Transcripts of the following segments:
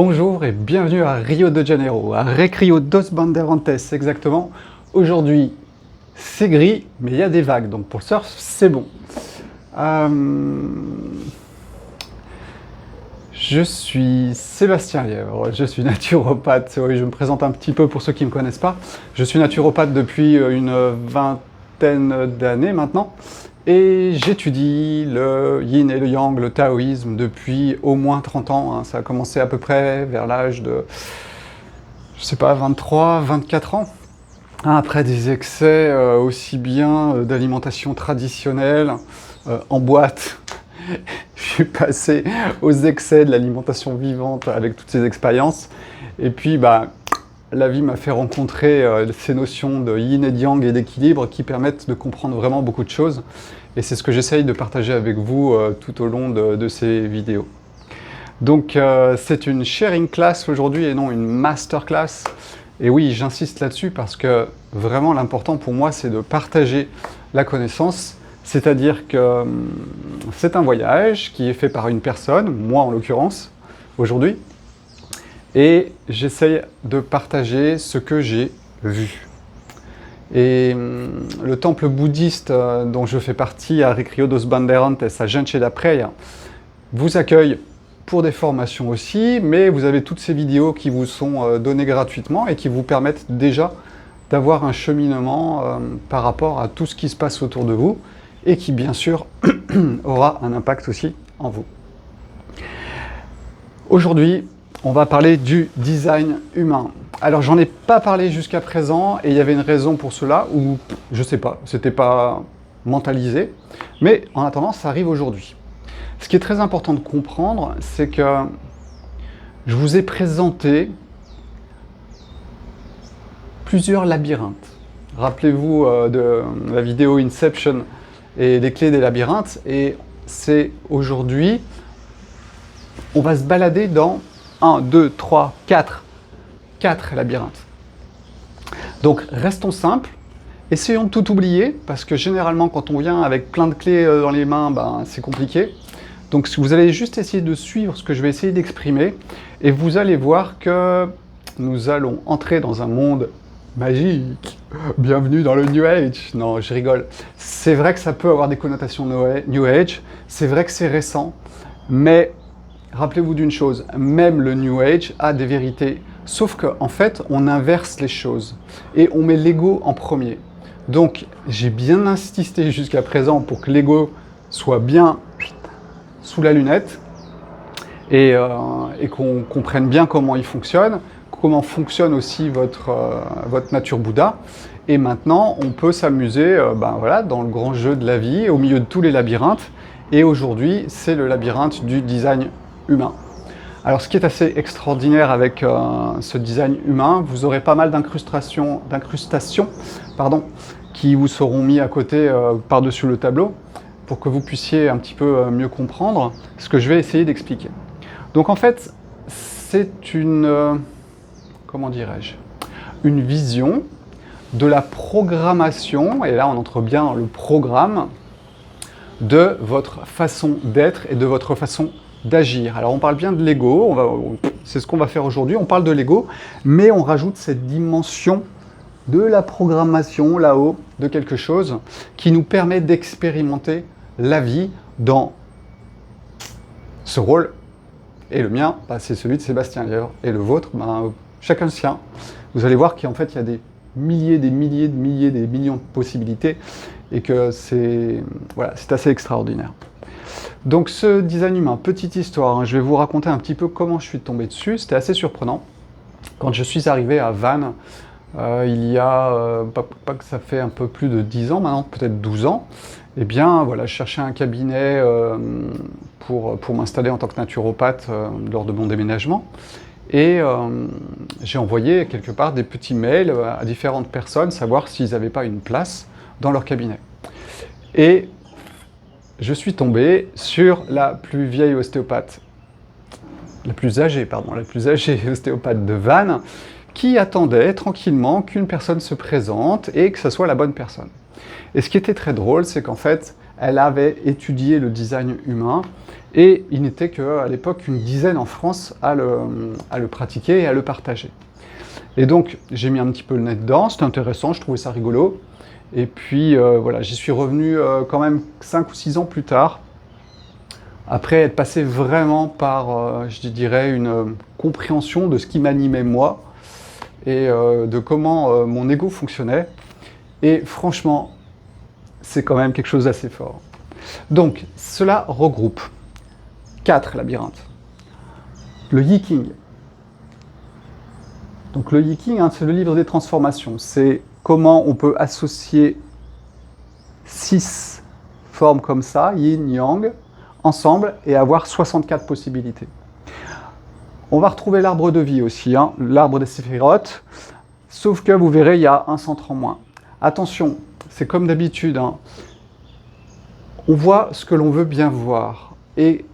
Bonjour et bienvenue à Rio de Janeiro, à Recreio dos Bandeirantes exactement. Aujourd'hui, c'est gris, mais il y a des vagues, donc pour le surf, c'est bon. Je suis Sébastien Lièvre, je suis naturopathe. Oui, je me présente un petit peu pour ceux qui ne me connaissent pas. Je suis naturopathe depuis une vingtaine d'années maintenant. Et j'étudie le yin et le yang, le taoïsme, depuis au moins 30 ans. Hein. Ça a commencé à peu près vers l'âge de, je sais pas, 23, 24 ans. Après des excès aussi bien d'alimentation traditionnelle, en boîte. Je suis passé aux excès de l'alimentation vivante avec toutes ces expériences. Et puis, la vie m'a fait rencontrer ces notions de yin et de yang et d'équilibre qui permettent de comprendre vraiment beaucoup de choses. Et c'est ce que j'essaye de partager avec vous tout au long de ces vidéos. Donc, c'est une sharing class aujourd'hui et non une masterclass. Et oui, j'insiste là-dessus parce que vraiment l'important pour moi, c'est de partager la connaissance. C'est-à-dire que c'est un voyage qui est fait par une personne, moi en l'occurrence, aujourd'hui. Et j'essaye de partager ce que j'ai vu. Et le temple bouddhiste dont je fais partie à Recreio dos Bandeirantes, à Gente da Praia, vous accueille pour des formations aussi, mais vous avez toutes ces vidéos qui vous sont données gratuitement et qui vous permettent déjà d'avoir un cheminement par rapport à tout ce qui se passe autour de vous et qui, bien sûr, aura un impact aussi en vous. Aujourd'hui, on va parler du design humain. Alors, j'en ai pas parlé jusqu'à présent et il y avait une raison pour cela, ou je sais pas, c'était pas mentalisé, mais en attendant, ça arrive aujourd'hui. Ce qui est très important de comprendre, c'est que je vous ai présenté plusieurs labyrinthes. Rappelez-vous de la vidéo Inception et des clés des labyrinthes, et c'est aujourd'hui, on va se balader dans 1, 2, 3, 4 labyrinthes. Donc restons simples, essayons de tout oublier, parce que généralement quand on vient avec plein de clés dans les mains, c'est compliqué. Donc vous allez juste essayer de suivre ce que je vais essayer d'exprimer, et vous allez voir que nous allons entrer dans un monde magique. Bienvenue dans le New Age. Non, je rigole. C'est vrai que ça peut avoir des connotations New Age, c'est vrai que c'est récent, mais rappelez-vous d'une chose, même le New Age a des vérités, sauf qu'en fait, on inverse les choses et on met l'ego en premier. Donc, j'ai bien insisté jusqu'à présent pour que l'ego soit bien sous la lunette et qu'on comprenne bien comment il fonctionne, comment fonctionne aussi votre nature Bouddha. Et maintenant, on peut s'amuser dans le grand jeu de la vie, au milieu de tous les labyrinthes. Et aujourd'hui, c'est le labyrinthe du design humain. Alors, ce qui est assez extraordinaire avec ce design humain, vous aurez pas mal d'incrustations qui vous seront mis à côté par-dessus le tableau pour que vous puissiez un petit peu mieux comprendre ce que je vais essayer d'expliquer. Donc en fait, c'est une, comment dirais-je, une vision de la programmation, et là on entre bien dans le programme, de votre façon d'être et de votre façon d'agir. Alors on parle bien de l'ego, c'est ce qu'on va faire aujourd'hui, on parle de l'ego, mais on rajoute cette dimension de la programmation là-haut, de quelque chose qui nous permet d'expérimenter la vie dans ce rôle. Et le mien, c'est celui de Sébastien Lièvre, et le vôtre, chacun le sien. Vous allez voir qu'en fait il y a des milliers, des millions de possibilités, et que c'est assez extraordinaire. Donc ce design humain, petite histoire, je vais vous raconter un petit peu comment je suis tombé dessus. C'était assez surprenant. Quand je suis arrivé à Vannes, il y a, pas que ça fait un peu plus de 10 ans maintenant, peut-être 12 ans, eh bien voilà, je cherchais un cabinet pour m'installer en tant que naturopathe lors de mon déménagement. Et j'ai envoyé quelque part des petits mails à différentes personnes, savoir s'ils n'avaient pas une place dans leur cabinet. Et je suis tombé sur la plus vieille ostéopathe, la plus âgée ostéopathe de Vannes, qui attendait tranquillement qu'une personne se présente et que ce soit la bonne personne. Et ce qui était très drôle, c'est qu'en fait, elle avait étudié le design humain, et il n'était qu'à l'époque une dizaine en France à le pratiquer et à le partager. Et donc, j'ai mis un petit peu le nez dedans, c'était intéressant, je trouvais ça rigolo. Et puis, voilà, j'y suis revenu quand même 5 ou 6 ans plus tard, après être passé vraiment par, je dirais, une compréhension de ce qui m'animait moi, et de comment mon ego fonctionnait. Et franchement, c'est quand même quelque chose d'assez fort. Donc, cela regroupe 4 labyrinthes. Le Yi-King. Donc le Yi-King, hein, c'est le livre des transformations. C'est comment on peut associer 6 formes comme ça, yin, yang, ensemble, et avoir 64 possibilités. On va retrouver l'arbre de vie aussi, hein, l'arbre des séphirotes, sauf que vous verrez, il y a un centre en moins. Attention, c'est comme d'habitude, hein, on voit ce que l'on veut bien voir, et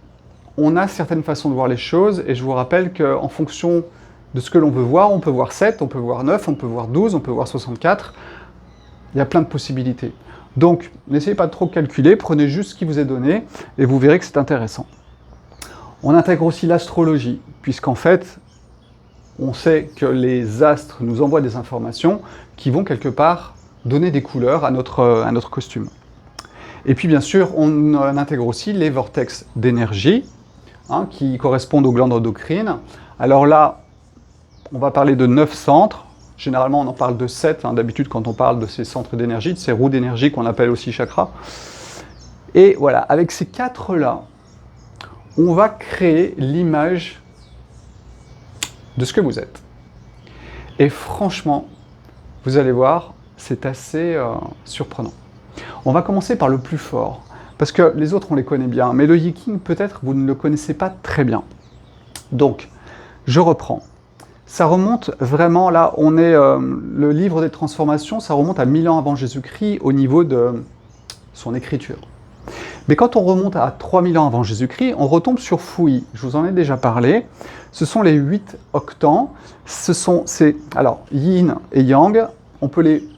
on a certaines façons de voir les choses, et je vous rappelle qu'en fonction de ce que l'on veut voir, on peut voir 7, on peut voir 9, on peut voir 12, on peut voir 64, il y a plein de possibilités. Donc, n'essayez pas de trop calculer, prenez juste ce qui vous est donné, et vous verrez que c'est intéressant. On intègre aussi l'astrologie, puisqu'en fait, on sait que les astres nous envoient des informations qui vont quelque part donner des couleurs à notre costume. Et puis bien sûr, on intègre aussi les vortex d'énergie, hein, qui correspondent aux glandes endocrines. Alors là, on va parler de 9 centres. Généralement, on en parle de 7, hein, d'habitude quand on parle de ces centres d'énergie, de ces roues d'énergie qu'on appelle aussi chakras. Et voilà, avec ces 4-là, on va créer l'image de ce que vous êtes. Et franchement, vous allez voir, c'est assez surprenant. On va commencer par le plus fort, parce que les autres, on les connaît bien, mais le Yi-King, peut-être, vous ne le connaissez pas très bien. Donc, je reprends. Ça remonte vraiment, là, on est le livre des transformations, ça remonte à 1000 ans avant Jésus-Christ au niveau de son écriture. Mais quand on remonte à 3000 ans avant Jésus-Christ, on retombe sur Fouyi. Je vous en ai déjà parlé. Ce sont les 8 octants. Alors, yin et yang, on peut les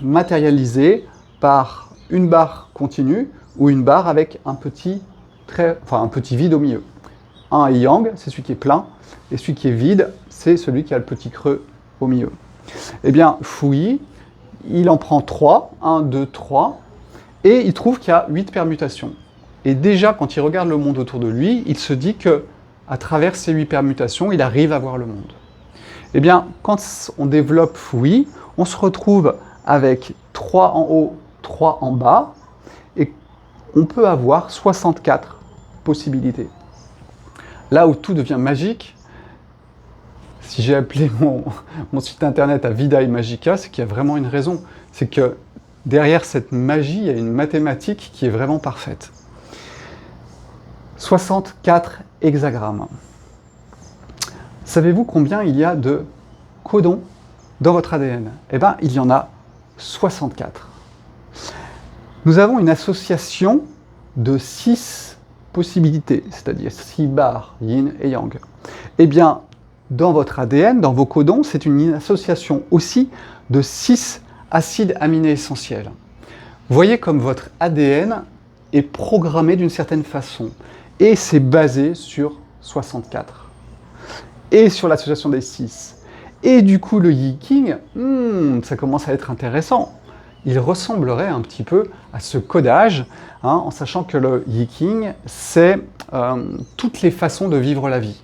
matérialiser par une barre continue ou une barre avec un petit vide au milieu. Un est yang, c'est celui qui est plein, et celui qui est vide, c'est celui qui a le petit creux au milieu. Eh bien, Fouyi, il en prend 3, 1, 2, 3, et il trouve qu'il y a 8 permutations. Et déjà, quand il regarde le monde autour de lui, il se dit que, à travers ces 8 permutations, il arrive à voir le monde. Eh bien, quand on développe Fouyi, on se retrouve avec 3 en haut, 3 en bas, et on peut avoir 64 possibilités. Là où tout devient magique, si j'ai appelé mon site internet à Vida et Magica, c'est qu'il y a vraiment une raison. C'est que derrière cette magie, il y a une mathématique qui est vraiment parfaite. 64 hexagrammes. Savez-vous combien il y a de codons dans votre ADN? Eh bien, il y en a 64. Nous avons une association de 6 possibilités, c'est-à-dire 6 barres, yin et yang. Eh bien, dans votre ADN, dans vos codons, c'est une association aussi de 6 acides aminés essentiels. Voyez comme votre ADN est programmé d'une certaine façon. Et c'est basé sur 64. Et sur l'association des 6. Et du coup, le Yi-King, ça commence à être intéressant. Il ressemblerait un petit peu à ce codage, hein, en sachant que le Yi-King, c'est toutes les façons de vivre la vie.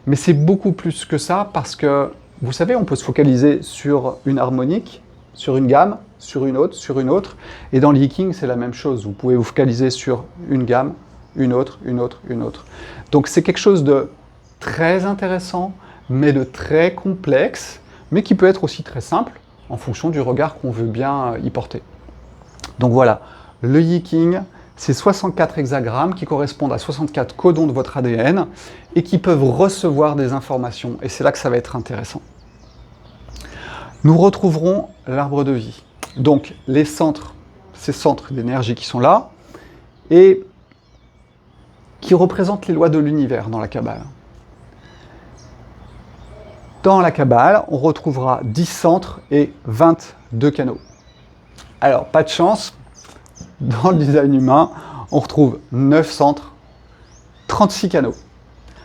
Mais c'est beaucoup plus que ça, parce que, vous savez, on peut se focaliser sur une harmonique, sur une gamme, sur une autre. Et dans le Yi-King, c'est la même chose. Vous pouvez vous focaliser sur une gamme, une autre. Donc c'est quelque chose de très intéressant, mais de très complexe, mais qui peut être aussi très simple, en fonction du regard qu'on veut bien y porter. Donc voilà, le Yi-King, c'est 64 hexagrammes qui correspondent à 64 codons de votre ADN et qui peuvent recevoir des informations. Et c'est là que ça va être intéressant. Nous retrouverons l'arbre de vie. Donc les centres, ces centres d'énergie qui sont là, et qui représentent les lois de l'univers dans la Kabbale. Dans la Kabbale, on retrouvera 10 centres et 22 canaux. Alors, pas de chance, dans le design humain, on retrouve 9 centres, 36 canaux.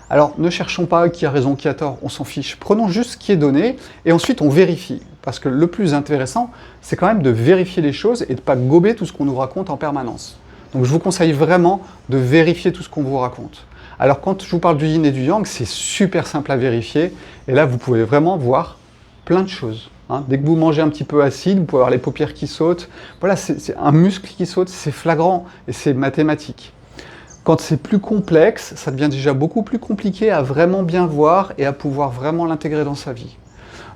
Alors, ne cherchons pas qui a raison, qui a tort, on s'en fiche. Prenons juste ce qui est donné et ensuite on vérifie. Parce que le plus intéressant, c'est quand même de vérifier les choses et de ne pas gober tout ce qu'on nous raconte en permanence. Donc je vous conseille vraiment de vérifier tout ce qu'on vous raconte. Alors quand je vous parle du yin et du yang, c'est super simple à vérifier. Et là, vous pouvez vraiment voir plein de choses. Dès que vous mangez un petit peu acide, vous pouvez avoir les paupières qui sautent. Voilà, c'est un muscle qui saute, c'est flagrant et c'est mathématique. Quand c'est plus complexe, ça devient déjà beaucoup plus compliqué à vraiment bien voir et à pouvoir vraiment l'intégrer dans sa vie.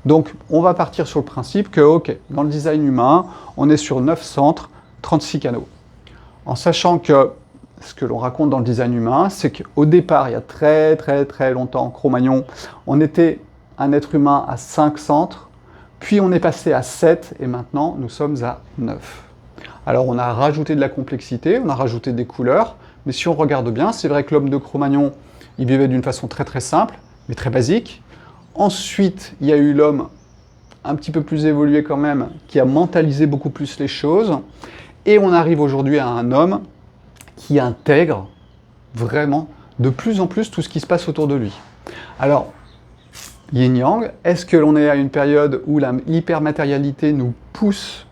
Donc, on va partir sur le principe que, ok, dans le design humain, on est sur 9 centres, 36 canaux. En sachant que ce que l'on raconte dans le design humain, c'est qu'au départ, il y a très longtemps, Cro-Magnon, on était un être humain à 5 centres, puis on est passé à 7 et maintenant nous sommes à 9. Alors on a rajouté de la complexité, on a rajouté des couleurs, mais si on regarde bien, c'est vrai que l'homme de Cro-Magnon, il vivait d'une façon très simple, mais très basique. Ensuite, il y a eu l'homme un petit peu plus évolué quand même, qui a mentalisé beaucoup plus les choses. Et on arrive aujourd'hui à un homme qui intègre vraiment de plus en plus tout ce qui se passe autour de lui. Alors, yin-yang, est-ce que l'on est à une période où l'hypermatérialité nous pousse,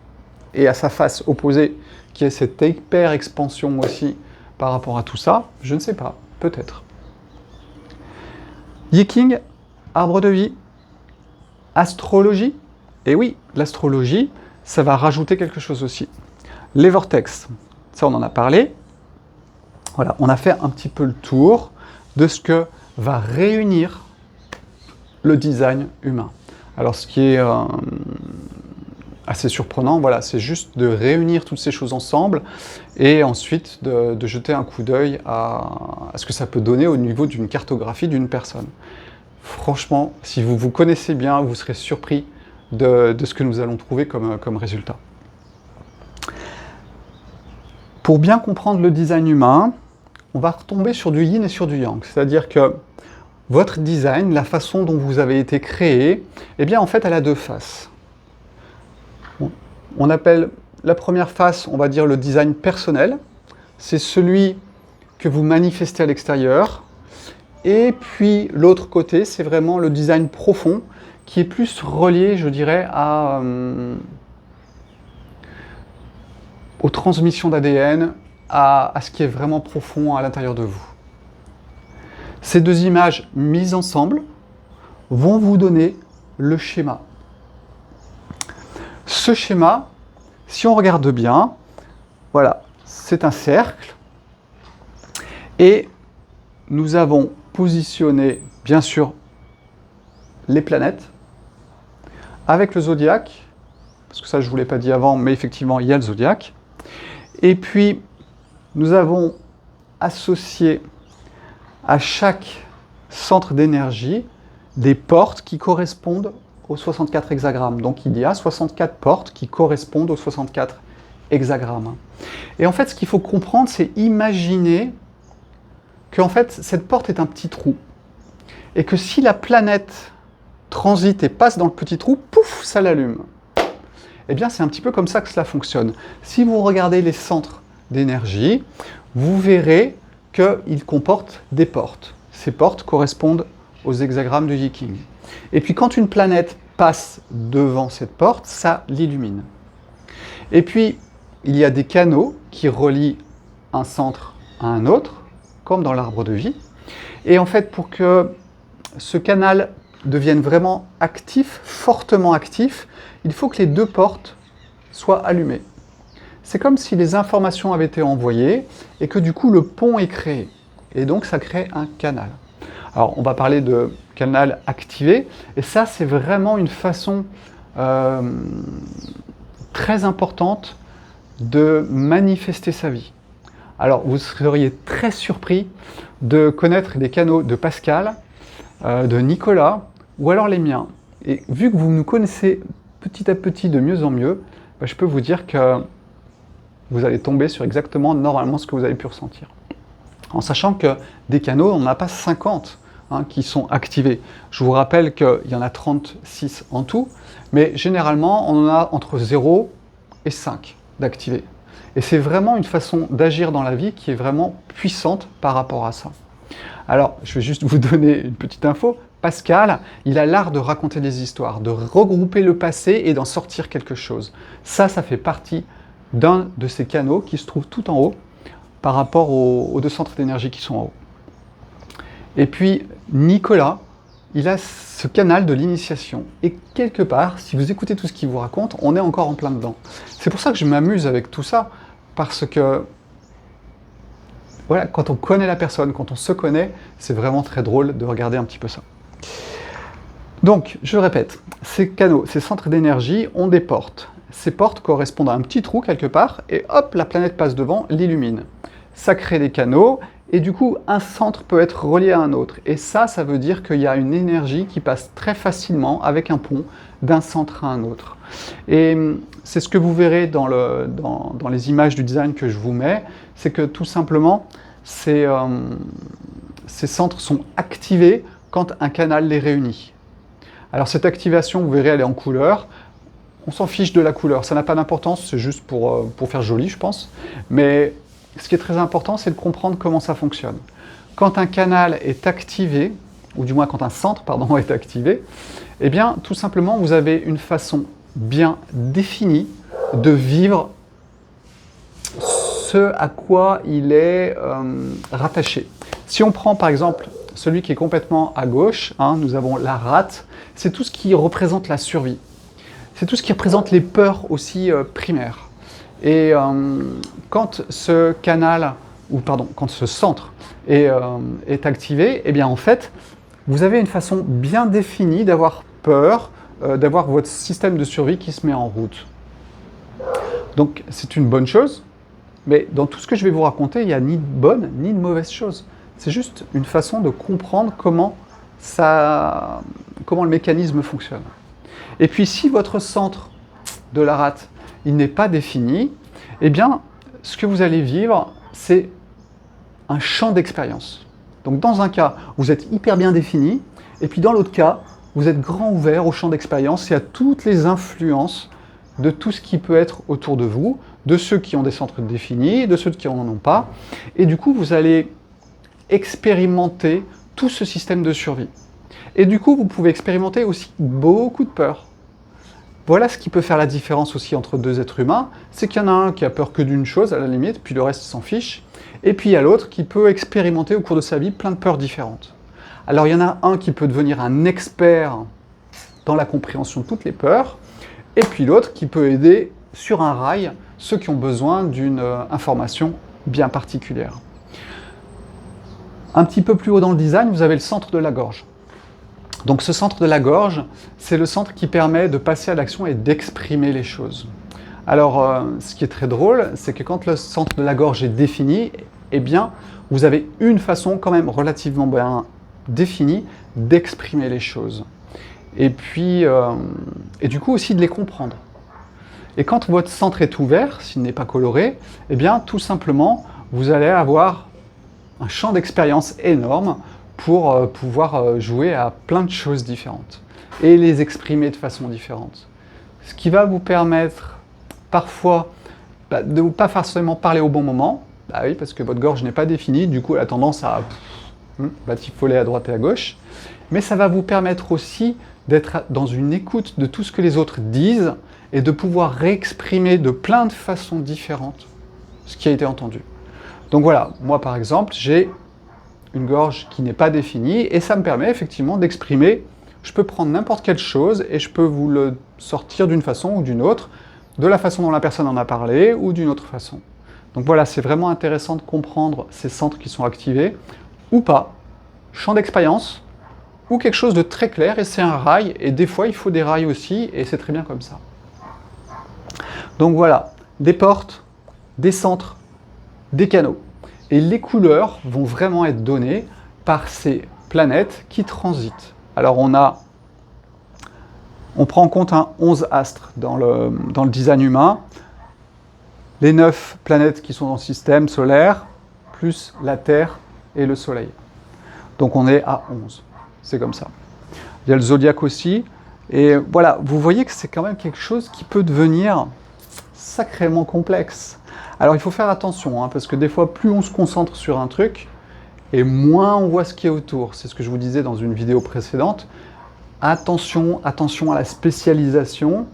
et à sa face opposée, qui est cette hyper-expansion aussi par rapport à tout ça? Je ne sais pas, peut-être. Yiking, arbre de vie, astrologie. Et oui, l'astrologie, ça va rajouter quelque chose aussi. Les vortex, ça on en a parlé. Voilà, on a fait un petit peu le tour de ce que va réunir le design humain. Alors ce qui est assez surprenant, voilà, c'est juste de réunir toutes ces choses ensemble et ensuite de jeter un coup d'œil à ce que ça peut donner au niveau d'une cartographie d'une personne. Franchement, si vous vous connaissez bien, vous serez surpris de ce que nous allons trouver comme résultat. Pour bien comprendre le design humain, on va retomber sur du yin et sur du yang. C'est-à-dire que votre design, la façon dont vous avez été créé, eh bien en fait, elle a deux faces. On appelle la première face, on va dire le design personnel. C'est celui que vous manifestez à l'extérieur. Et puis l'autre côté, c'est vraiment le design profond, qui est plus relié, je dirais, aux transmissions d'ADN, à ce qui est vraiment profond à l'intérieur de vous. Ces deux images mises ensemble vont vous donner le schéma. Ce schéma, si on regarde bien, voilà, c'est un cercle. Et nous avons positionné, bien sûr, les planètes avec le zodiaque, parce que ça je ne vous l'ai pas dit avant, mais effectivement il y a le zodiaque. Et puis nous avons associé à chaque centre d'énergie des portes qui correspondent aux 64 hexagrammes. Donc il y a 64 portes qui correspondent aux 64 hexagrammes. Et en fait ce qu'il faut comprendre, c'est imaginer qu'en fait cette porte est un petit trou. Et que si la planète transite et passe dans le petit trou, pouf, ça l'allume. Eh bien, c'est un petit peu comme ça que cela fonctionne. Si vous regardez les centres d'énergie, vous verrez qu'ils comportent des portes. Ces portes correspondent aux hexagrammes de Yiking. Et puis, quand une planète passe devant cette porte, ça l'illumine. Et puis, il y a des canaux qui relient un centre à un autre, comme dans l'arbre de vie. Et en fait, pour que ce canal devienne vraiment actif, fortement actif, il faut que les deux portes soient allumées. C'est comme si les informations avaient été envoyées et que du coup le pont est créé. Et donc ça crée un canal. Alors on va parler de canal activé, et ça c'est vraiment une façon très importante de manifester sa vie. Alors vous seriez très surpris de connaître les canaux de Pascal, de Nicolas, ou alors les miens. Et vu que vous nous connaissez petit à petit de mieux en mieux, je peux vous dire que vous allez tomber sur exactement normalement ce que vous avez pu ressentir. En sachant que des canaux, on n'a pas 50 qui sont activés. Je vous rappelle qu'il y en a 36 en tout, mais généralement on en a entre 0 et 5 d'activés. Et c'est vraiment une façon d'agir dans la vie qui est vraiment puissante par rapport à ça. Alors, je vais juste vous donner une petite info. Pascal, il a l'art de raconter des histoires, de regrouper le passé et d'en sortir quelque chose. Ça fait partie d'un de ces canaux qui se trouve tout en haut par rapport aux deux centres d'énergie qui sont en haut. Et puis, Nicolas, il a ce canal de l'initiation. Et quelque part, si vous écoutez tout ce qu'il vous raconte, on est encore en plein dedans. C'est pour ça que je m'amuse avec tout ça, parce que voilà, quand on connaît la personne, quand on se connaît, c'est vraiment très drôle de regarder un petit peu ça. Donc, je répète, ces canaux, ces centres d'énergie ont des portes. Ces portes correspondent à un petit trou quelque part, et hop, la planète passe devant, l'illumine. Ça crée des canaux, et du coup, un centre peut être relié à un autre. Et ça veut dire qu'il y a une énergie qui passe très facilement avec un pont d'un centre à un autre. Et c'est ce que vous verrez dans les images du design que je vous mets, c'est que tout simplement, ces centres sont activés quand un canal les réunit. Alors cette activation, vous verrez, elle est en couleur. On s'en fiche de la couleur, ça n'a pas d'importance, c'est juste pour faire joli, je pense. Mais ce qui est très important, c'est de comprendre comment ça fonctionne. Quand un canal est activé, ou du moins quand un centre, pardon, est activé, eh bien, tout simplement, vous avez une façon bien définie de vivre ce à quoi il est rattaché. Si on prend par exemple celui qui est complètement à gauche, nous avons la rate, c'est tout ce qui représente la survie. C'est tout ce qui représente les peurs aussi primaires. Et quand ce canal, quand ce centre est activé, eh bien en fait, vous avez une façon bien définie d'avoir peur, d'avoir votre système de survie qui se met en route. Donc c'est une bonne chose, mais dans tout ce que je vais vous raconter, il n'y a ni de bonne ni de mauvaise chose. C'est juste une façon de comprendre comment le mécanisme fonctionne. Et puis si votre centre de la rate, il n'est pas défini, eh bien, ce que vous allez vivre, c'est un champ d'expérience. Donc dans un cas, vous êtes hyper bien défini, et puis dans l'autre cas, vous êtes grand ouvert au champ d'expérience et à toutes les influences de tout ce qui peut être autour de vous, de ceux qui ont des centres définis, de ceux qui n'en ont pas, et du coup, vous allez expérimenter tout ce système de survie. Et du coup, vous pouvez expérimenter aussi beaucoup de peur. Voilà ce qui peut faire la différence aussi entre deux êtres humains, c'est qu'il y en a un qui a peur que d'une chose à la limite, puis le reste s'en fiche, et puis il y a l'autre qui peut expérimenter au cours de sa vie plein de peurs différentes. Alors il y en a un qui peut devenir un expert dans la compréhension de toutes les peurs, et puis l'autre qui peut aider sur un rail ceux qui ont besoin d'une information bien particulière. Un petit peu plus haut dans le design, vous avez le centre de la gorge. Donc ce centre de la gorge, c'est le centre qui permet de passer à l'action et d'exprimer les choses. Alors, ce qui est très drôle, c'est que quand le centre de la gorge est défini, eh bien, vous avez une façon quand même relativement bien définie d'exprimer les choses. Et puis, et du coup aussi de les comprendre. Et quand votre centre est ouvert, s'il n'est pas coloré, eh bien, tout simplement, vous allez avoir un champ d'expérience énorme pour pouvoir jouer à plein de choses différentes et les exprimer de façon différente. Ce qui va vous permettre parfois de ne pas forcément parler au bon moment, bah oui, parce que votre gorge n'est pas définie, du coup elle a tendance à batifoler à droite et à gauche, mais ça va vous permettre aussi d'être dans une écoute de tout ce que les autres disent et de pouvoir réexprimer de plein de façons différentes ce qui a été entendu. Donc voilà, moi par exemple, j'ai une gorge qui n'est pas définie, et ça me permet effectivement d'exprimer, je peux prendre n'importe quelle chose, et je peux vous le sortir d'une façon ou d'une autre, de la façon dont la personne en a parlé, ou d'une autre façon. Donc voilà, c'est vraiment intéressant de comprendre ces centres qui sont activés, ou pas, champ d'expérience, ou quelque chose de très clair, et c'est un rail, et des fois il faut des rails aussi, et c'est très bien comme ça. Donc voilà, des portes, des centres, des canaux. Et les couleurs vont vraiment être données par ces planètes qui transitent. Alors on prend en compte 11 astres dans le design humain, les 9 planètes qui sont dans le système solaire, plus la Terre et le Soleil. Donc on est à 11, c'est comme ça. Il y a le zodiaque aussi, et voilà, vous voyez que c'est quand même quelque chose qui peut devenir sacrément complexe. Alors il faut faire attention, hein, parce que des fois, plus on se concentre sur un truc, et moins on voit ce qui est autour. C'est ce que je vous disais dans une vidéo précédente. Attention, attention à la spécialisation,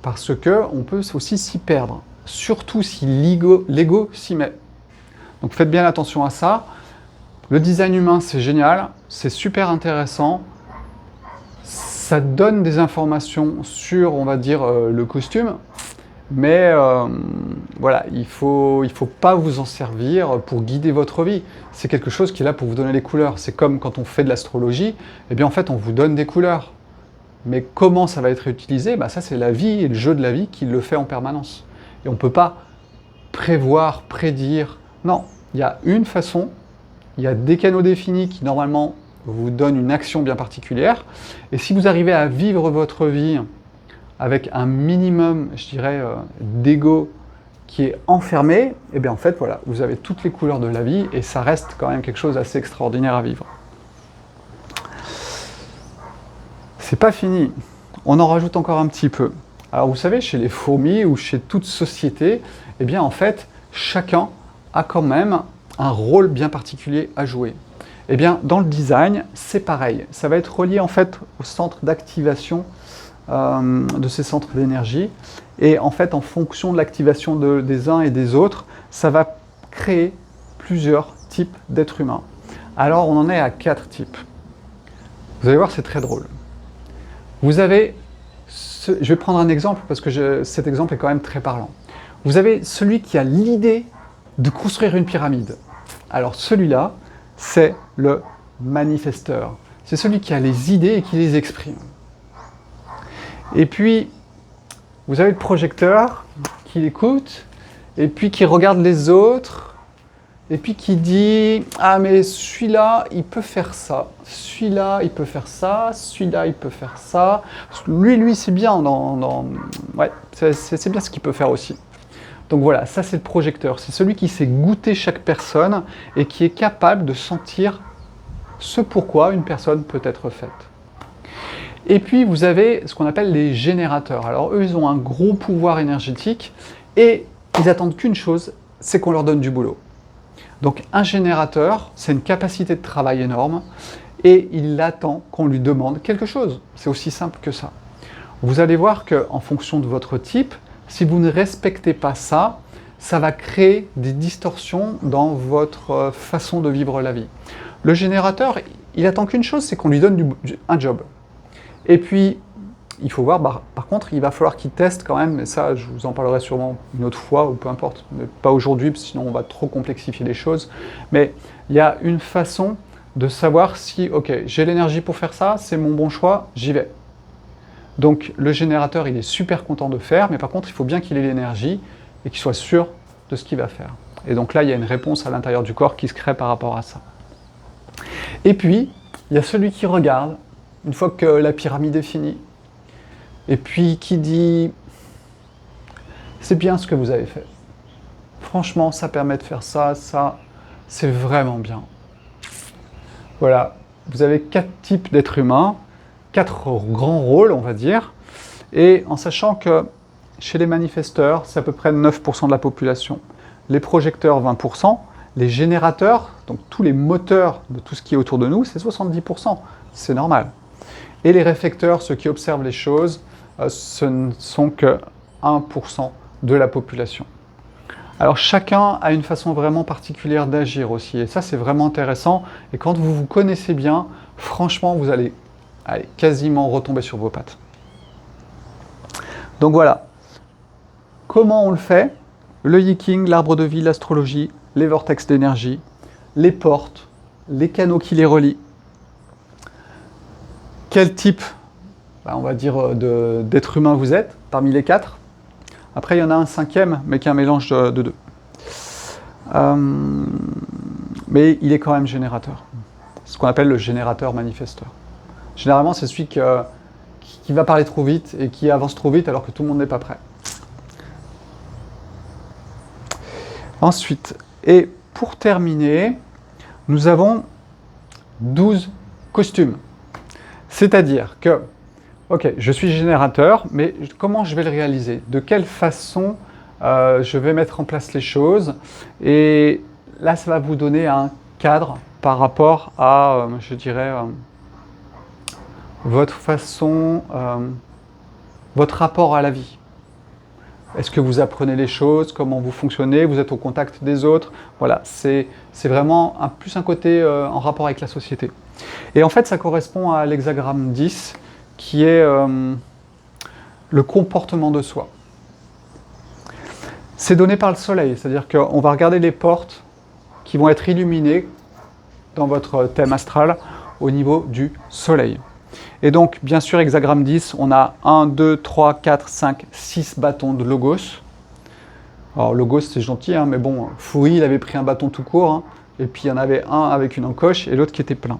parce qu'on peut aussi s'y perdre, surtout si l'ego s'y met. Donc faites bien attention à ça. Le design humain, c'est génial, c'est super intéressant. Ça donne des informations sur, on va dire, le costume, mais voilà, il faut pas vous en servir pour guider votre vie. C'est quelque chose qui est là pour vous donner les couleurs. C'est comme quand on fait de l'astrologie, eh bien en fait on vous donne des couleurs. Mais comment ça va être utilisé? Ça c'est la vie et le jeu de la vie qui le fait en permanence. Et on ne peut pas prévoir, prédire. Non, il y a une façon, il y a des canaux définis qui normalement vous donnent une action bien particulière. Et si vous arrivez à vivre votre vie avec un minimum, je dirais, d'ego qui est enfermé, et bien en fait, voilà, vous avez toutes les couleurs de la vie et ça reste quand même quelque chose d'assez extraordinaire à vivre. C'est pas fini, on en rajoute encore un petit peu. Alors vous savez, chez les fourmis ou chez toute société, eh bien en fait, chacun a quand même un rôle bien particulier à jouer. Eh bien, dans le design, c'est pareil. Ça va être relié en fait au centre d'activation de ces centres d'énergie. Et en fait, en fonction de l'activation des uns et des autres, ça va créer plusieurs types d'êtres humains. Alors, on en est à 4 types. Vous allez voir, c'est très drôle. Vous avez, je vais prendre un exemple parce que cet exemple est quand même très parlant. Vous avez celui qui a l'idée de construire une pyramide. Alors celui-là, c'est le manifesteur. C'est celui qui a les idées et qui les exprime. Et puis, vous avez le projecteur qui l'écoute, et puis qui regarde les autres, et puis qui dit « Ah, mais celui-là, il peut faire ça. Celui-là, il peut faire ça. Celui-là, il peut faire ça. Lui, c'est bien. Ouais, c'est bien ce qu'il peut faire aussi. » Donc voilà, ça c'est le projecteur. C'est celui qui sait goûter chaque personne et qui est capable de sentir ce pourquoi une personne peut être faite. Et puis vous avez ce qu'on appelle les générateurs. Alors eux, ils ont un gros pouvoir énergétique et ils attendent qu'une chose, c'est qu'on leur donne du boulot. Donc un générateur, c'est une capacité de travail énorme et il attend qu'on lui demande quelque chose. C'est aussi simple que ça. Vous allez voir qu'en fonction de votre type, si vous ne respectez pas ça, ça va créer des distorsions dans votre façon de vivre la vie. Le générateur, il attend qu'une chose, c'est qu'on lui donne un job. Et puis, il faut voir, par contre, il va falloir qu'il teste quand même, mais ça, je vous en parlerai sûrement une autre fois, ou peu importe, mais pas aujourd'hui, sinon on va trop complexifier les choses. Mais il y a une façon de savoir si, ok, j'ai l'énergie pour faire ça, c'est mon bon choix, j'y vais. Donc le générateur, il est super content de faire, mais par contre, il faut bien qu'il ait l'énergie et qu'il soit sûr de ce qu'il va faire. Et donc là, il y a une réponse à l'intérieur du corps qui se crée par rapport à ça. Et puis, il y a celui qui regarde, une fois que la pyramide est finie, et puis qui dit « C'est bien ce que vous avez fait. Franchement, ça permet de faire ça, c'est vraiment bien. » Voilà, vous avez 4 types d'êtres humains, 4 grands rôles, on va dire, et en sachant que chez les manifesteurs, c'est à peu près 9% de la population, les projecteurs 20%, les générateurs, donc tous les moteurs de tout ce qui est autour de nous, c'est 70%, c'est normal. Et les réflecteurs, ceux qui observent les choses, ce ne sont que 1% de la population. Alors chacun a une façon vraiment particulière d'agir aussi, et ça c'est vraiment intéressant, et quand vous vous connaissez bien, franchement vous allez quasiment retomber sur vos pattes. Donc voilà, comment on le fait? Le Yiking, l'arbre de vie, l'astrologie, les vortex d'énergie, les portes, les canaux qui les relient. Quel type, on va dire, d'être humain vous êtes, parmi les 4? Après, il y en a un 5e, mais qui est un mélange de 2. Mais il est quand même générateur. C'est ce qu'on appelle le générateur manifesteur. Généralement, c'est celui qui va parler trop vite et qui avance trop vite alors que tout le monde n'est pas prêt. Ensuite, et pour terminer, nous avons 12 costumes. C'est-à-dire que, ok, je suis générateur, mais comment je vais le réaliser? De quelle façon je vais mettre en place les choses. Et là, ça va vous donner un cadre par rapport à, je dirais, votre façon, votre rapport à la vie. Est-ce que vous apprenez les choses, comment vous fonctionnez, vous êtes au contact des autres? Voilà, c'est vraiment plus un côté en rapport avec la société. Et en fait, ça correspond à l'hexagramme 10, qui est le comportement de soi. C'est donné par le soleil, c'est-à-dire qu'on va regarder les portes qui vont être illuminées dans votre thème astral au niveau du soleil. Et donc, bien sûr, hexagramme 10, on a 1, 2, 3, 4, 5, 6 bâtons de logos. Alors, logos, c'est gentil, hein, mais bon, Foury, il avait pris un bâton tout court, hein, et puis il y en avait un avec une encoche et l'autre qui était plein.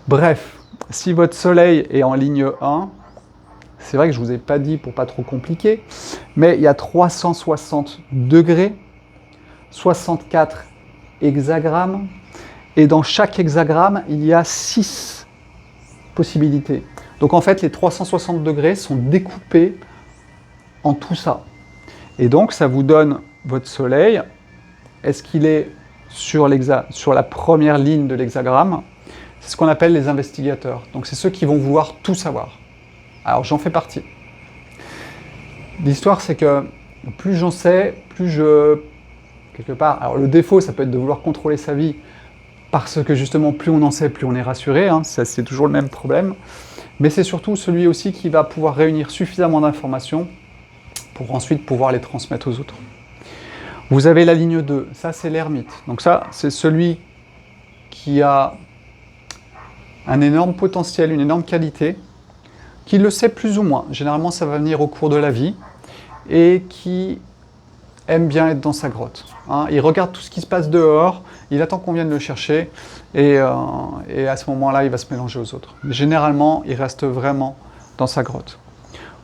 Bref, si votre soleil est en ligne 1, c'est vrai que je ne vous ai pas dit pour pas trop compliquer, mais il y a 360 degrés, 64 hexagrammes, et dans chaque hexagramme, il y a 6 possibilités. Donc en fait, les 360 degrés sont découpés en tout ça. Et donc, ça vous donne votre soleil. Est-ce qu'il est sur la première ligne de l'hexagramme? C'est ce qu'on appelle les investigateurs. Donc c'est ceux qui vont vouloir tout savoir. Alors j'en fais partie. L'histoire, c'est que plus j'en sais, plus je... Quelque part... Alors le défaut, ça peut être de vouloir contrôler sa vie, parce que justement, plus on en sait, plus on est rassuré, hein, c'est toujours le même problème. Mais c'est surtout celui aussi qui va pouvoir réunir suffisamment d'informations pour ensuite pouvoir les transmettre aux autres. Vous avez la ligne 2, ça c'est l'ermite. Donc ça, c'est celui qui a un énorme potentiel, une énorme qualité, qui le sait plus ou moins. Généralement, ça va venir au cours de la vie, et qui aime bien être dans sa grotte. Hein. Il regarde tout ce qui se passe dehors, il attend qu'on vienne le chercher, et à ce moment-là, il va se mélanger aux autres. Mais généralement, il reste vraiment dans sa grotte.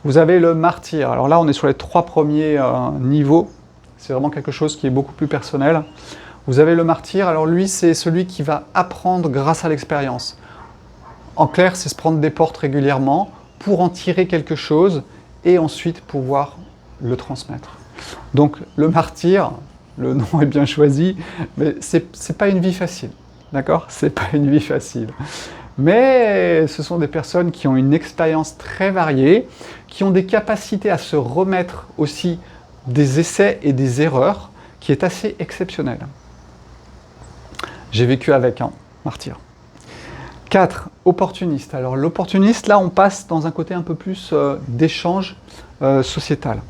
Vous avez le martyr. Alors là, on est sur les 3 premiers niveaux. C'est vraiment quelque chose qui est beaucoup plus personnel. Vous avez le martyr. Alors lui, c'est celui qui va apprendre grâce à l'expérience. En clair, c'est se prendre des portes régulièrement pour en tirer quelque chose et ensuite pouvoir le transmettre. Donc le martyr, le nom est bien choisi, mais c'est pas une vie facile, d'accord? C'est pas une vie facile. Mais ce sont des personnes qui ont une expérience très variée, qui ont des capacités à se remettre aussi des essais et des erreurs, qui est assez exceptionnelle. J'ai vécu avec un martyr. 4, opportuniste. Alors l'opportuniste, là on passe dans un côté un peu plus d'échange sociétal.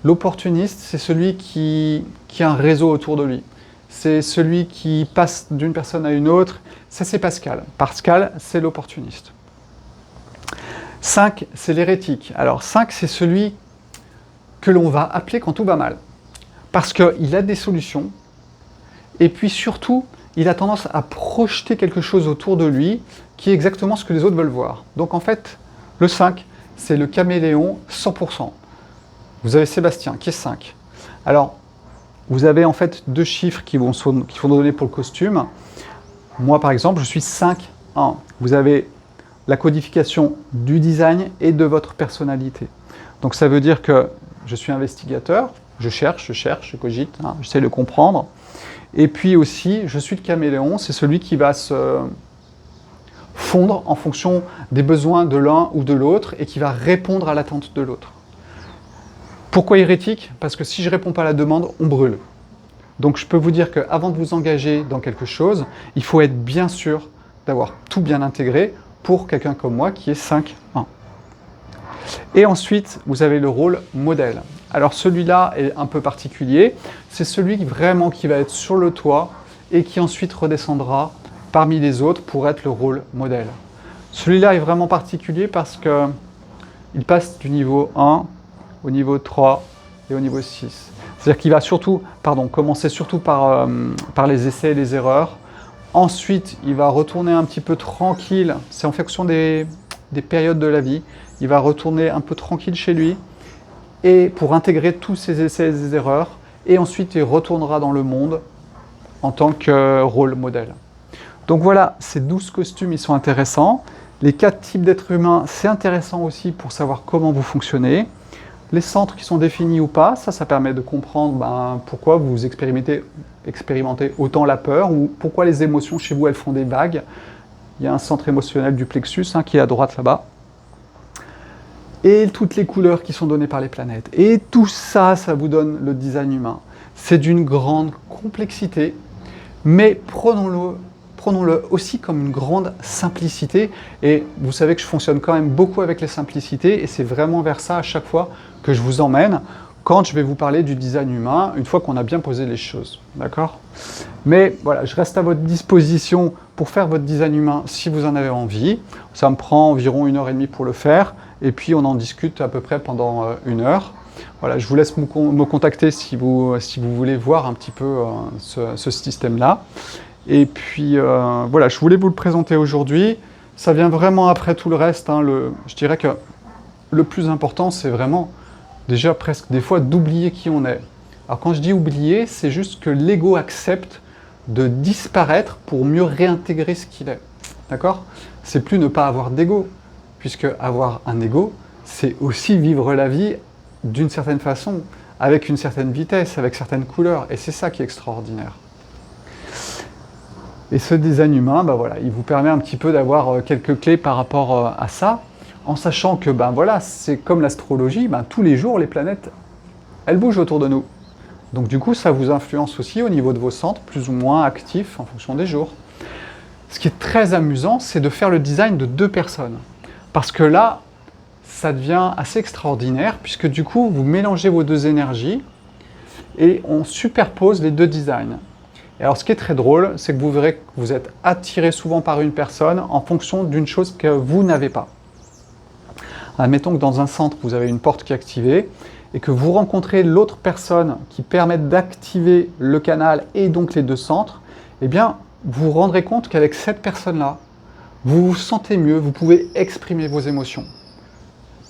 L'opportuniste, c'est celui qui a un réseau autour de lui. C'est celui qui passe d'une personne à une autre. Ça, c'est Pascal. Pascal, c'est l'opportuniste. 5, c'est l'hérétique. Alors 5, c'est celui que l'on va appeler quand tout va mal. Parce qu'il a des solutions. Et puis surtout, il a tendance à projeter quelque chose autour de lui qui est exactement ce que les autres veulent voir. Donc en fait, le 5, c'est le caméléon 100%. Vous avez Sébastien, qui est 5. Alors, vous avez en fait 2 chiffres qui vont donner pour le costume. Moi, par exemple, je suis 5-1. Vous avez la codification du design et de votre personnalité. Donc ça veut dire que je suis investigateur, je cherche, je cogite, hein, j'essaie de comprendre. Et puis aussi, je suis le caméléon, c'est celui qui va se fondre en fonction des besoins de l'un ou de l'autre et qui va répondre à l'attente de l'autre. Pourquoi hérétique? Parce que si je ne réponds pas à la demande, on brûle. Donc je peux vous dire qu'avant de vous engager dans quelque chose, il faut être bien sûr d'avoir tout bien intégré pour quelqu'un comme moi qui est 5-1. Et ensuite, vous avez le rôle modèle. Alors celui-là est un peu particulier, c'est celui vraiment qui va être sur le toit et qui ensuite redescendra parmi les autres pour être le rôle modèle. Celui-là est vraiment particulier parce qu'il passe du niveau 1 au niveau 3 et au niveau 6. C'est-à-dire qu'il va commencer surtout par les essais et les erreurs. Ensuite, il va retourner un petit peu tranquille, c'est en fonction des périodes de la vie. Il va retourner un peu tranquille chez lui et pour intégrer tous ces essais et ces erreurs. Et ensuite, il retournera dans le monde en tant que rôle modèle. Donc voilà, ces 12 costumes, ils sont intéressants. Les 4 types d'êtres humains, c'est intéressant aussi pour savoir comment vous fonctionnez. les centres qui sont définis ou pas, ça permet de comprendre pourquoi vous expérimentez autant la peur ou pourquoi les émotions chez vous, elles font des vagues. Il y a un centre émotionnel du plexus qui est à droite là-bas. Et toutes les couleurs qui sont données par les planètes. Et tout ça, ça vous donne le design humain. C'est d'une grande complexité, mais prenons-le aussi comme une grande simplicité. Et vous savez que je fonctionne quand même beaucoup avec les simplicités, et c'est vraiment vers ça à chaque fois que je vous emmène quand je vais vous parler du design humain, une fois qu'on a bien posé les choses. D'accord ? Mais voilà, je reste à votre disposition pour faire votre design humain si vous en avez envie. Ça me prend environ 1h30 pour le faire, et puis on en discute à peu près pendant 1 heure. Voilà, je vous laisse me contacter si vous voulez voir un petit peu ce système-là. Et puis voilà, je voulais vous le présenter aujourd'hui. Ça vient vraiment après tout le reste. Je dirais que le plus important, c'est vraiment déjà presque des fois d'oublier qui on est. Alors quand je dis oublier, c'est juste que l'ego accepte de disparaître pour mieux réintégrer ce qu'il est. D'accord ? C'est plus ne pas avoir d'ego, puisque avoir un ego, c'est aussi vivre la vie d'une certaine façon, avec une certaine vitesse, avec certaines couleurs, et c'est ça qui est extraordinaire. Et ce design humain, voilà, il vous permet un petit peu d'avoir quelques clés par rapport à ça, en sachant que voilà, c'est comme l'astrologie, tous les jours les planètes, elles bougent autour de nous. Donc du coup, ça vous influence aussi au niveau de vos centres, plus ou moins actifs en fonction des jours. Ce qui est très amusant, c'est de faire le design de 2 personnes. Parce que là, ça devient assez extraordinaire, puisque du coup, vous mélangez vos 2 énergies et on superpose les 2 designs. Et alors, ce qui est très drôle, c'est que vous verrez que vous êtes attiré souvent par une personne en fonction d'une chose que vous n'avez pas. Admettons que dans un centre, vous avez une porte qui est activée et que vous rencontrez l'autre personne qui permet d'activer le canal et donc les 2 centres, eh bien, vous vous rendrez compte qu'avec cette personne-là, vous vous sentez mieux, vous pouvez exprimer vos émotions.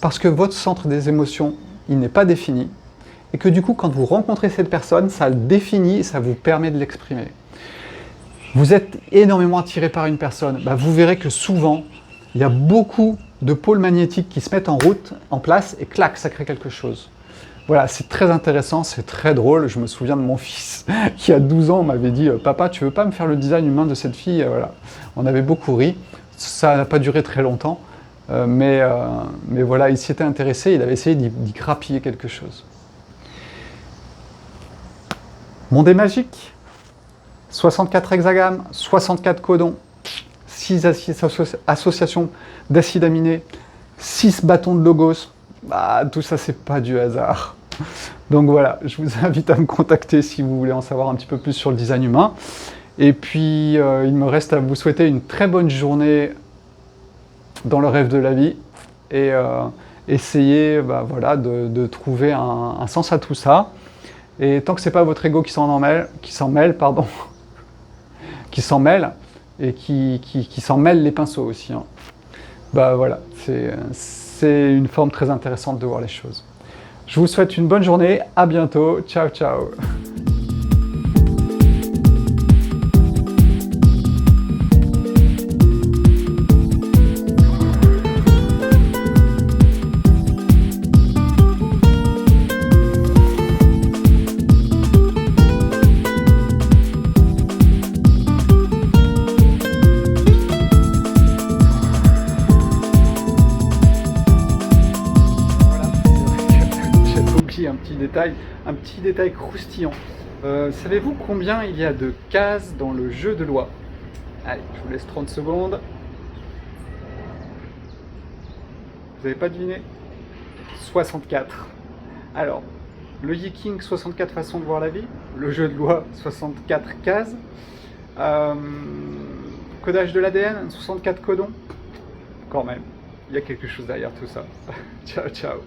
Parce que votre centre des émotions, il n'est pas défini, et que du coup, quand vous rencontrez cette personne, ça le définit et ça vous permet de l'exprimer. Vous êtes énormément attiré par une personne, vous verrez que souvent, il y a beaucoup de pôles magnétiques qui se mettent en route, en place, et clac, ça crée quelque chose. Voilà, c'est très intéressant, c'est très drôle. Je me souviens de mon fils qui, à 12 ans, m'avait dit « Papa, tu veux pas me faire le design humain de cette fille ?» Voilà. On avait beaucoup ri. Ça n'a pas duré très longtemps. Mais voilà, il s'y était intéressé, il avait essayé d'y grappiller quelque chose. Monde est magique. 64 hexagrammes, 64 codons, 6 associations d'acides aminés, 6 bâtons de logos. Tout ça, c'est pas du hasard. Donc voilà, je vous invite à me contacter si vous voulez en savoir un petit peu plus sur le design humain. Et puis, il me reste à vous souhaiter une très bonne journée dans le rêve de la vie et essayer de trouver un sens à tout ça. Et tant que c'est pas votre ego qui s'en mêle et qui s'en mêle les pinceaux aussi. Voilà, c'est une forme très intéressante de voir les choses. Je vous souhaite une bonne journée, à bientôt, ciao ciao. Un petit détail croustillant. Savez-vous combien il y a de cases dans le jeu de loi? Allez, je vous laisse 30 secondes. Vous n'avez pas deviné? 64. Alors, le Yiking, 64 façons de voir la vie. Le jeu de loi, 64 cases. Codage de l'ADN, 64 codons. Quand même, il y a quelque chose derrière tout ça. Ciao, ciao.